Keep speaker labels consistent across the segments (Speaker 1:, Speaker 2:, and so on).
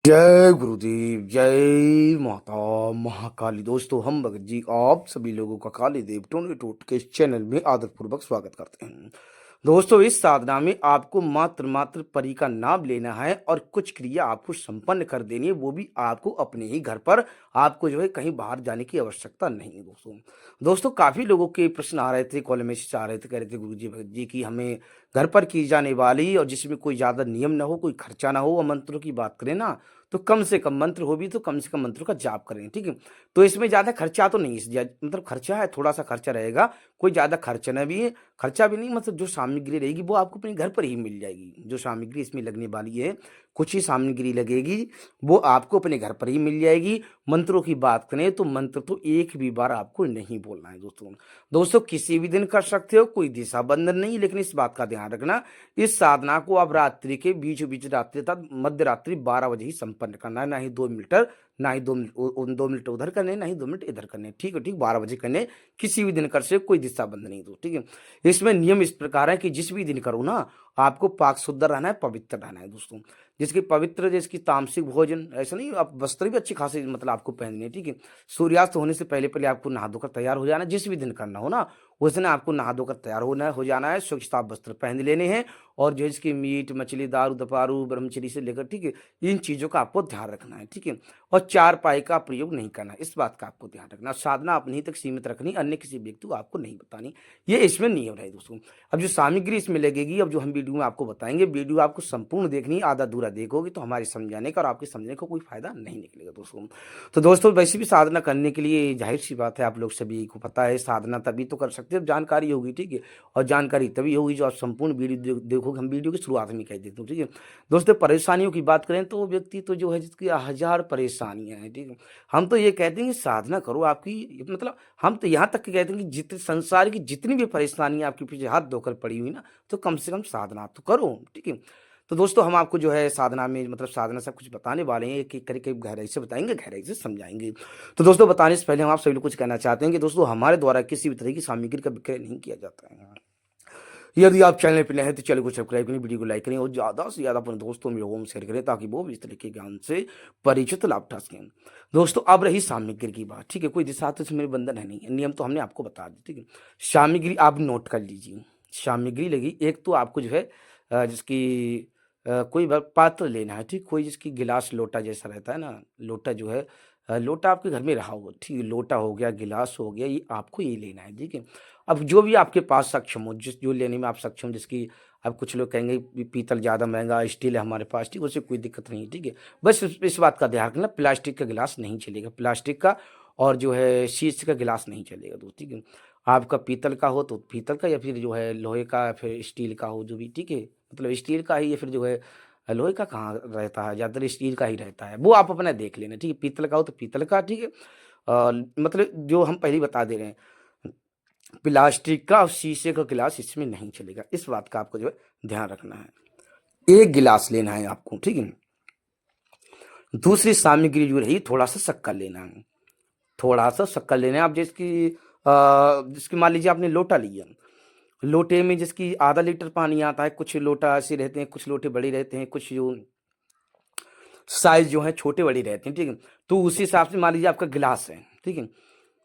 Speaker 1: जय गुरुदेव, जय माता महाकाली। दोस्तों, हम भगत जी आप सभी लोगों का काली देव टोने टोट के इस चैनल में आदरपूर्वक स्वागत करते हैं। दोस्तों, इस साधना में आपको मात्र परी का नाम लेना है और कुछ क्रिया आपको संपन्न कर देनी है, वो भी आपको अपने ही घर पर। आपको जो है कहीं बाहर जाने की आवश्यकता नहीं है। दोस्तों, काफी लोगों के प्रश्न आ रहे थे, कॉल मैसेज आ रहे थे, कह रहे थे गुरु जी भगत जी की हमें घर पर की जाने वाली और जिसमें कोई ज्यादा नियम ना हो, कोई खर्चा ना हो और मंत्रों की बात करें ना, तो कम से कम मंत्र हो भी तो कम से कम मंत्रों का जाप करें, ठीक है। तो इसमें ज़्यादा खर्चा तो नहीं, मतलब खर्चा है, थोड़ा-सा खर्चा रहेगा, कोई ज़्यादा खर्चा ना भी है, खर्चा भी नहीं, मतलब जो सामग्री रहेगी वो आपको अपने घर पर ही मिल जाएगी। जो सामग्री इसमें लगने वाली है, कुछ ही सामग्री लगेगी, वो आपको अपने घर पर ही मिल जाएगी। मंत्रों की बात करें तो मंत्र तो एक भी बार आपको नहीं बोलना है दोस्तों। दोस्तों, किसी भी दिन कर सकते हो, कोई दिशा बंधन नहीं, लेकिन इस बात का ध्यान रखना, इस साधना को आप रात्रि के बीच-बीच रात्रि तक मध्य रात्रि 12 बजे ही संपन्न करना है, ना ही 2 मिनट, ना ही 2 मिनट 2 मिनट उधर करने, ना ही 2 मिनट इधर करने। ठीक है, ठीक 12 बजे करने, किसी भी दिन कर से कोई दिशा बंध नहीं दो, ठीक है। इसमें नियम इस प्रकार है कि जिस भी दिन करो ना, आपको पाक शुद्ध रहना है, पवित्र रहना है दोस्तों। जिसकी पवित्र, जिसकी तामसिक भोजन, ऐसा नहीं, आप वस्त्र भी अच्छे खासे मतलब आपको पहनने हैं, ठीक है। सूर्यास्त होने से पहले-पहले आपको नहा धोकर तैयार हो जाना है, जिस भी दिन करना हो ना, उस दिन आपको नहा धोकर तैयार हो जाना है, स्वच्छ साफ वस्त्र पहन लेने हैं और जो है इसकी मीट, मछली, दारू, दपारू, ब्रह्मचर्य से लेकर, ठीक है, इन चीज़ों का आपको ध्यान रखना है, ठीक है। और चारपाई का प्रयोग नहीं करना, इस बात का आपको ध्यान रखना। साधना अपने ही तक सीमित रखनी, अन्य किसी व्यक्ति को आपको नहीं बतानी। ये इसमें नियम रहे दोस्तों। अब जो सामग्री इसमें लगेगी, अब जो हम वीडियो में आपको बताएँगे, वीडियो आपको संपूर्ण देखनी है, आधा-अधूरा देखोगे तो हमारे समझाने का और आपके समझने का कोई फ़ायदा नहीं निकलेगा दोस्तों। तो दोस्तों, वैसे भी साधना करने के लिए ज़ाहिर-सी बात है, आप लोग सभी को पता है, साधना तभी तो कर सकते हो जब जानकारी होगी, ठीक है। और जानकारी तभी होगी जो आप संपूर्ण वीडियो देखोगे। हम वीडियो की शुरुआत में कह देता हूँ, ठीक है। दोस्तों, परेशानियों की बात करें तो वो व्यक्ति तो जो है जिसकी हज़ार परेशानियाँ हैं, ठीक है। हम तो ये कहते हैं कि साधना करो, आपकी मतलब हम तो यहाँ तक के कहते हैं कि जितने संसार की जितनी भी परेशानियाँ आपके पीछे हाथ धोकर पड़ी हुई ना, तो कम से कम साधना तो करो, ठीक है। तो दोस्तों, हम आपको जो है साधना में मतलब साधना से कुछ बताने वाले हैं, एक-एक करके गहराई से बताएँगे, गहराई से समझाएँगे। तो दोस्तों, बताने से पहले हम आप सभी लोग कुछ कहना चाहते हैं कि दोस्तों, हमारे द्वारा किसी भी तरह की सामग्री का विक्रय नहीं किया जाता है। यदि आप चैनल पे नए हैं तो चैनल को सब्सक्राइब करें, वीडियो को लाइक करें और ज़्यादा से ज़्यादा अपने दोस्तों में लोगों में शेयर करें ताकि वो भी इस तरह के ज्ञान से परिचित लाभ उठा सकें। दोस्तों, अब रही सामग्री की बात, ठीक है, कोई दिशा तो इसमें बंधन है नहीं, नियम तो हमने आपको बता दिए, ठीक है। सामग्री आप नोट कर लीजिए। सामग्री लगी, एक तो आपको जो है जिसकी कोई पात्र लेना है, ठीक, कोई जिसकी गिलास लोटा जैसा रहता है ना, लोटा जो है लोटा आपके घर में रहा होगा, ठीक है, लोटा हो गया, गिलास हो गया, ये आपको ये लेना है, ठीक है। अब जो भी आपके पास सक्षम हो, जिस जो लेने में आप सक्षम हो, जिसकी, अब कुछ लोग कहेंगे पीतल ज़्यादा महँगा, स्टील है हमारे पास, ठीक, उससे कोई दिक्कत नहीं है, ठीक है। बस इस बात का ध्यान रखना, प्लास्टिक का गिलास नहीं चलेगा, प्लास्टिक का और जो है शीशे का गिलास नहीं चलेगा दोस्त, ठीक है। आपका पीतल का हो तो पीतल का, या फिर जो है लोहे का, या फिर स्टील का हो जो भी, ठीक है। मतलब स्टील का ही, या फिर जो है लोहे का कहाँ रहता है, ज़्यादातर स्टील का ही रहता है, वो आप अपना देख लेना, ठीक है। पीतल का हो तो पीतल का, ठीक है। मतलब जो हम पहले ही बता दे रहे हैं, प्लास्टिक का और शीशे का गिलास इसमें नहीं चलेगा, इस बात का आपको जो है ध्यान रखना है। एक गिलास लेना है आपको, ठीक है। दूसरी सामग्री जो रही, थोड़ा सा शक्कर लेना है, थोड़ा सा शक्कर लेना है। आप जिसकी मान लीजिए आपने लोटा लिया, लोटे में जिसकी आधा लीटर पानी आता है, कुछ लोटा ऐसे रहते हैं, कुछ लोटे बड़े रहते हैं, कुछ जो साइज जो है छोटे बड़े रहते हैं, ठीक है। तो उसी हिसाब से मान लीजिए आपका गिलास है, ठीक है,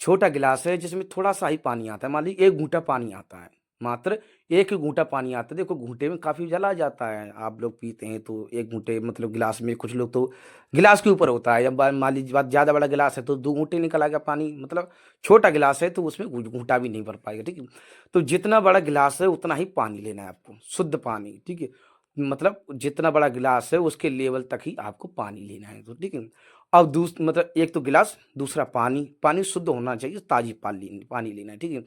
Speaker 1: छोटा गिलास है जिसमें थोड़ा-सा ही पानी आता है, मान लीजिए 1 घूँटा पानी आता है, मात्र 1 ही घूँटा पानी आता है। देखो, घूँटे में काफ़ी जला जाता है, आप लोग पीते हैं तो 1 घूँटे मतलब गिलास में, कुछ लोग तो गिलास के ऊपर होता है, या मान लीजिए बात ज़्यादा बड़ा गिलास है तो 2 घूँटे निकल आएगा पानी, मतलब छोटा गिलास है तो उसमें घूँटा भी नहीं भर पाएगा, ठीक है। तो जितना बड़ा गिलास है उतना ही पानी लेना है आपको, शुद्ध पानी, ठीक है। मतलब जितना बड़ा गिलास है उसके लेवल तक ही आपको पानी लेना है, तो ठीक है। अब मतलब एक तो गिलास, दूसरा पानी, पानी शुद्ध होना चाहिए, ताज़ी पानी लेना है, ठीक है।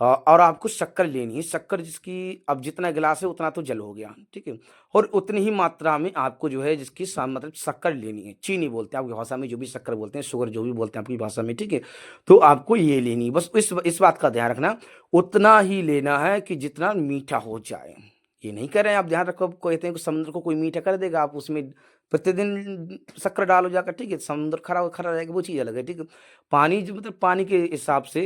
Speaker 1: और आपको शक्कर लेनी है, शक्कर जिसकी, अब जितना गिलास है उतना तो जल हो गया, ठीक है। और उतनी ही मात्रा में आपको जो है जिसकी मतलब शक्कर लेनी है, चीनी बोलते हैं आपकी भाषा में, जो भी शक्कर बोलते हैं, शुगर जो भी बोलते हैं आपकी भाषा में, ठीक है। तो आपको ये लेनी है, बस इस बात का ध्यान रखना, उतना ही लेना है कि जितना मीठा हो जाए। ये नहीं कह रहे हैं, आप ध्यान रखो, कहते हैं कि समुद्र को कोई मीठा कर देगा, आप उसमें प्रतिदिन शक्कर डालो जाकर, ठीक है, समुद्र खरा खरा रहेगा, वो चीज़ अलग है, ठीक है। पानी जो मतलब पानी के हिसाब से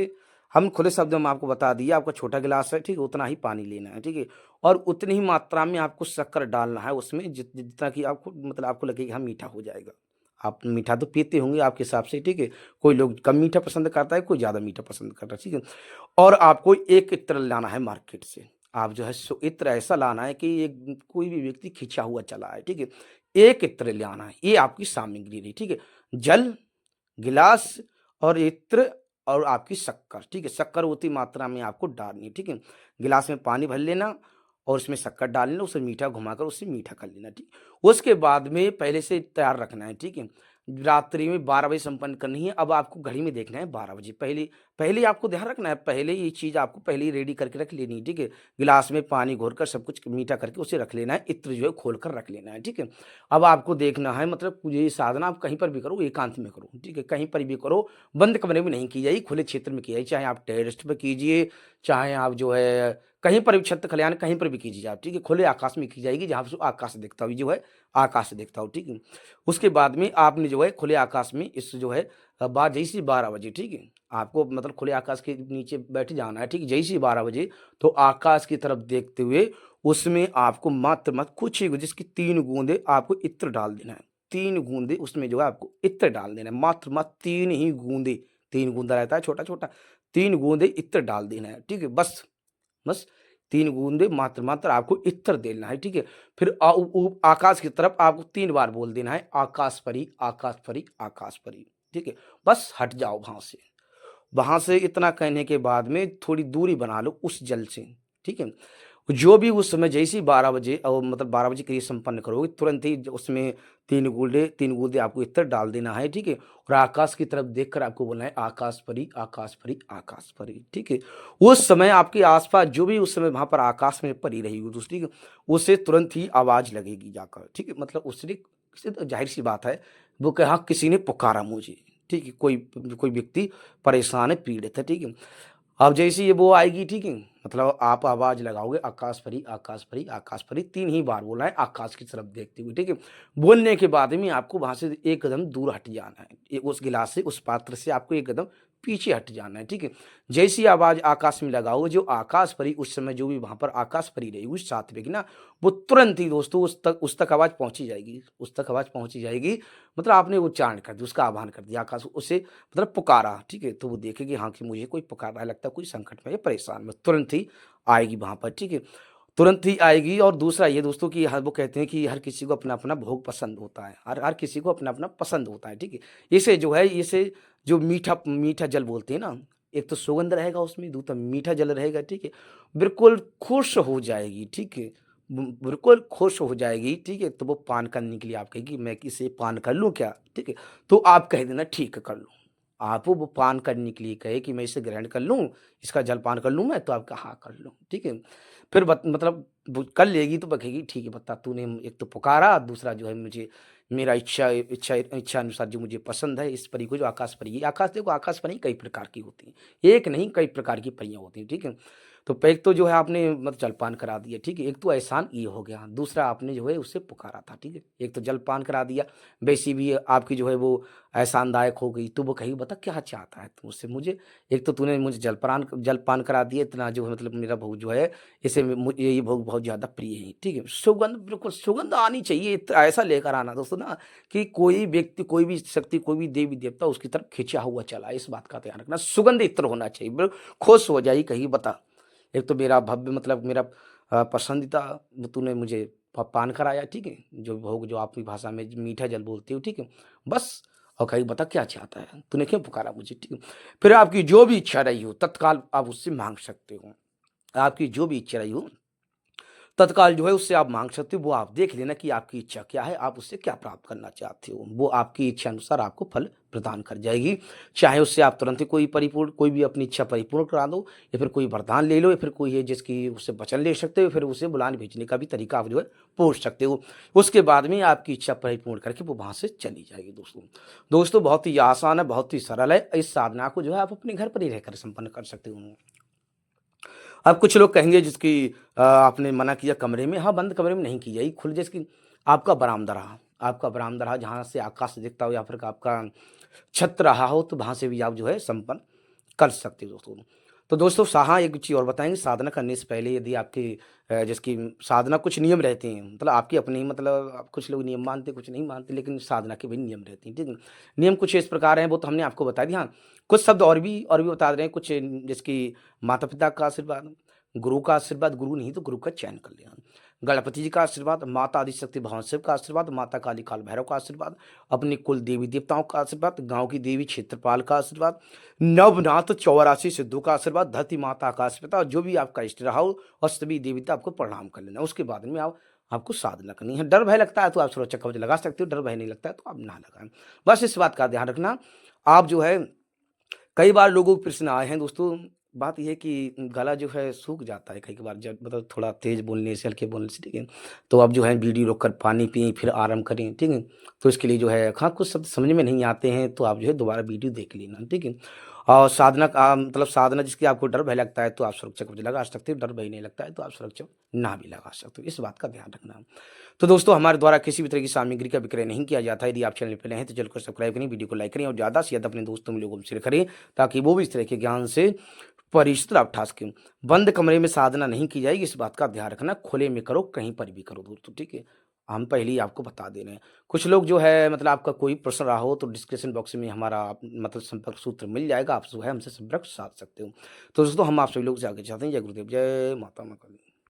Speaker 1: हम खुले शब्दों में आपको बता दिए, आपका छोटा गिलास है, ठीक है, उतना ही पानी लेना है, ठीक है, और उतनी ही मात्रा में आपको शक्कर डालना है उसमें, जितना कि आपको मतलब आपको लगे कि हाँ मीठा हो जाएगा। आप मीठा तो पीते होंगे आपके हिसाब से, ठीक है, कोई लोग कम मीठा पसंद करता है, कोई ज़्यादा मीठा पसंद करता है, ठीक है। और आपको एक इत्र लाना है मार्केट से। आप जो है सो इत्र ऐसा लाना है कि एक कोई भी व्यक्ति खिंचा हुआ चला है, ठीक है, एक इत्र ले आना है, ये आपकी सामग्री रही, ठीक है। जल, गिलास और इत्र और आपकी शक्कर, ठीक है, शक्कर उतनी मात्रा में आपको डालनी है, ठीक है। गिलास में पानी भर लेना और उसमें शक्कर डाल लेना, उसे मीठा घुमाकर उससे मीठा कर लेना, ठीक। उसके बाद में पहले से तैयार रखना है, ठीक है। रात्रि में 12 बजे संपन्न करनी है। अब आपको घड़ी में देखना है 12 बजे, पहले पहले आपको ध्यान रखना है, पहले ये चीज़ आपको पहले ही रेडी करके रख लेनी है, ठीक है। गिलास में पानी घोरकर सब कुछ मीठा करके उसे रख लेना है, इत्र जो है खोल कर रख लेना है, ठीक है। अब आपको देखना है, मतलब ये साधना आप कहीं पर भी करो, एकांत में करो, ठीक है, कहीं पर भी करो, बंद कमरे में नहीं की जाएगी, खुले क्षेत्र में की जाएगी, चाहे आप टेरेस पे कीजिए, चाहे आप जो है कहीं पर भी छत खलिहान कहीं पर भी कीजिए आप, ठीक है, खुले आकाश में की जाएगी, जहाँ से आकाश दिखता हो, जो है आकाश दिखता हो, ठीक है। उसके बाद में आपने जो है खुले आकाश में इस जो है बात जैसे 12 बजे, ठीक है, आपको मतलब खुले आकाश के नीचे बैठ जाना है, ठीक है, जैसे ही 12 बजे तो आकाश की तरफ देखते हुए उसमें आपको मात्र मत कुछ ही जिसकी 3 बूंदे आपको इत्र डाल देना है। 3 बूंदे उसमें जो है आपको इत्र डाल देना है, मात्र 3 ही बूंदे, 3 बूंदा रहता है छोटा-छोटा, 3 बूंदे इत्र डाल देना है, ठीक है, बस। बस 3 बूंदे मात्र आपको इत्र देना है, ठीक है। फिर आकाश की तरफ आपको 3 बार बोल देना है, आकाश परी, आकाश परी, आकाश परी, ठीक है। बस हट जाओ वहाँ से। वहाँ से इतना कहने के बाद में थोड़ी दूरी बना लो उस जल से, ठीक है। जो भी उस समय जैसे ही 12 बजे मतलब 12 बजे के लिए संपन्न करोगे, तुरंत ही उसमें 3 बूंदे आपको इत्र डाल देना है, ठीक है। और आकाश की तरफ देखकर आपको बोलना है, आकाश परी, आकाश परी, आकाश परी, ठीक है। उस समय आपके आस-पास जो भी उस समय वहाँ पर आकाश में परी रही हो, ठीक है, उसे तुरंत ही आवाज़ लगेगी जाकर, ठीक है। मतलब उसने से तो ज़ाहिर-सी बात है, वो कहा किसी ने पुकारा मुझे, ठीक है। कोई कोई व्यक्ति परेशान है, पीड़ित है, ठीक है। अब जैसे ही वो आएगी, ठीक है, मतलब आप आवाज़ लगाओगे, आकाश परी, आकाश परी, आकाश परी, 3 ही बार बोलना है आकाश की तरफ देखते हुए, ठीक है। बोलने के बाद में आपको वहाँ से एक कदम दूर हट जाना है। उस गिलास से, उस पात्र से आपको एक कदम पीछे हट जाना है, ठीक है। जैसी आवाज़ आकाश में लगाओगे, जो आकाश परी उस समय जो भी वहाँ पर आकाश परी रहेगी उस सात्विक ना, वो तुरंत ही दोस्तों उस तक आवाज़ पहुँची जाएगी, उस तक आवाज़ पहुँची जाएगी। मतलब आपने उच्चारण कर दिया, उसका आह्वान कर दिया, आकाश उसे मतलब पुकारा, ठीक है, तो वो देखेगी हाँ कि मुझे कोई पुकार रहा है, लगता है कोई संकट में है, परेशान में, तुरंत ही आएगी वहाँ पर, ठीक है, तुरंत ही आएगी। और दूसरा ये दोस्तों कि हर वो कहते हैं कि हर किसी को अपना-अपना भोग पसंद होता है, हर हर किसी को अपना-अपना पसंद होता है, ठीक है। इसे जो है, इसे जो मीठा मीठा जल बोलते हैं ना, एक तो सुगंध रहेगा उसमें, दूसरा मीठा जल रहेगा, ठीक है, बिल्कुल खुश हो जाएगी, ठीक है, बिल्कुल खुश हो जाएगी, ठीक है, तो वो पान करने के लिए आप कहेगी मैं इसे पान कर लूँ क्या? ठीक है, तो आप कह देना ठीक है कर लो। आप वो पान करने के लिए कहे कि मैं इसे ग्रहण कर लूँ, इसका जलपान कर लूँ मैं? तो आप कहा हाँ, कर लो, ठीक है। फिर मतलब वो कर लेगी तो वो कहेगी ठीक है बता तूने एक तो पुकारा, दूसरा जो है मुझे मेरा इच्छा अनुसार जो मुझे पसंद है इस परी को जो आकाश परी है। आकाश देखो आकाश परी कई प्रकार की होती हैं, एक नहीं कई प्रकार की परियाँ होती हैं, ठीक है। तो एक तो जो है आपने मतलब जलपान करा दिया, ठीक है, एक तो एहसान ये हो गया, दूसरा आपने जो है उससे पुकारा था, ठीक है। एक तो जलपान करा दिया, वैसी भी आपकी जो है वो एहसानदायक हो गई, तो वो कहेगी बता क्या चाहता है तू मुझसे? मुझे एक तो तूने मुझे जलपान करा दिया, इतना जो है मतलब मेरा भोग जो है इसे ये भोग बहुत ज़्यादा प्रिय है, ठीक है। सुगंध बिल्कुल सुगंध आनी चाहिए, ऐसा लेकर आना दोस्तों ना कि कोई व्यक्ति, कोई भी शक्ति, कोई भी देवी देवता उसकी तरफ खिंचा हुआ चला है, इस बात का ध्यान रखना। सुगंध इत्र होना चाहिए, खुश हो जाएगी, कहीं बता एक तो मेरा भव्य मतलब मेरा पसंदीदा तूने मुझे पान कराया, ठीक है, जो भोग जो आपकी भाषा में मीठा जल बोलते हो, ठीक है, बस। और कहीं बता क्या चाहता है, तूने क्यों पुकारा मुझे, ठीक है। फिर आपकी जो भी इच्छा रही हो तत्काल आप उससे मांग सकते हो, आपकी जो भी इच्छा रही हो तत्काल जो है उससे आप माँग सकते हो, वो आप देख लेना कि आपकी इच्छा क्या है, आप उससे क्या प्राप्त करना चाहते हो। वो आपकी इच्छा अनुसार आपको फल प्रदान कर जाएगी। चाहे उससे आप तुरंत ही कोई भी अपनी इच्छा परिपूर्ण करा दो या फिर कोई वरदान ले लो या फिर कोई है जिसकी उससे वचन ले सकते हो, फिर उसे बुलाने भेजने का भी तरीका आप जो है पूछ सकते हो। उसके बाद में आपकी इच्छा परिपूर्ण करके वो वहाँ से चली जाएगी दोस्तों। दोस्तों बहुत ही आसान है, बहुत ही सरल है। इस साधना को जो है आप अपने घर पर ही रहकर संपन्न कर सकते हो। अब कुछ लोग कहेंगे जिसकी आपने मना किया कमरे में, हाँ, बंद कमरे में नहीं की जाएगी, खुले जैसे कि आपका बरामदा रहा जहाँ से आकाश दिखता हो या फिर आपका छत रहा हो, तो वहाँ से भी आप जो है संपन्न कर सकते हो दोस्तों। तो दोस्तों हाँ, एक चीज़ और बताएँगे, साधना करने से पहले यदि आपकी जिसकी साधना कुछ नियम रहते हैं, मतलब आपकी अपनी, मतलब आप कुछ लोग नियम मानते हैं, कुछ नहीं मानते, लेकिन साधना के भी नियम रहते हैं, ठीक है? नियम कुछ इस प्रकार हैं, वो तो हमने आपको बता दिया। हाँ, कुछ शब्द और भी बता रहे हैं, कुछ जिसकी माता-पिता का आशीर्वाद, गुरु का आशीर्वाद, गुरु नहीं तो गुरु का चयन कर लेना। गणपति जी का आशीर्वाद, माता आदिशक्ति भवानी शिव का आशीर्वाद, माता काली काल भैरव का आशीर्वाद, अपने कुल देवी-देवताओं का आशीर्वाद, गाँव की देवी क्षेत्रपाल का आशीर्वाद, नवनाथ 84 सिद्धों का आशीर्वाद, धरती माता का आशीर्वाद, और जो भी आपका इष्ट रहा हो और सभी देवता आपको प्रणाम कर लेना। उसके बाद में आपको साधना करनी है। डर भय लगता है तो आप सुरक्षा कवच लगा सकते हो, डर भय नहीं लगता है तो आप ना लगाएँ। बस इस बात का ध्यान रखना। आप जो है, कई बार लोगों को प्रश्न आए हैं दोस्तों, बात ये है कि गला जो है सूख जाता है कई बार, जब मतलब थोड़ा तेज़ बोलने से, हल्के बोलने से, ठीक है? तो आप जो है वीडियो रोक कर पानी पिएँ, फिर आराम करें, ठीक है? तो इसके लिए जो है, हाँ, कुछ शब्द समझ में नहीं आते हैं तो आप जो है दोबारा वीडियो देख लेना, ठीक है? और साधना का मतलब साधना जिसकी आपको डर भय लगता है तो आप सुरक्षा कवच लगा सकते हो, डर भय नहीं लगता है तो आप सुरक्षा ना भी लगा सकते हो, इस बात का ध्यान रखना। तो दोस्तों हमारे द्वारा किसी भी तरह की सामग्री का विक्रय नहीं किया जाता है। यदि आप चैनल पे नए हैं तो चैनल को सब्सक्राइब करें, वीडियो को लाइक करें और ज़्यादा से ज़्यादा अपने दोस्तों में लोगों में शेयर करें, ताकि वो भी इस तरह के ज्ञान से परिचित लाभ उठा सकें। बंद कमरे में साधना नहीं की जाएगी, इस बात का ध्यान रखना। खुले में करो, कहीं पर भी करो दोस्तों, ठीक है? हम पहले ही आपको बता दे रहे हैं। कुछ लोग जो है, मतलब आपका कोई प्रश्न रहा हो तो डिस्क्रिप्शन बॉक्स में हमारा मतलब संपर्क सूत्र मिल जाएगा, आप जो है हमसे संपर्क साध सकते हो। तो दोस्तों हम आप सभी लोग से आगे चाहते हैं। जय गुरुदेव, जय माता काली।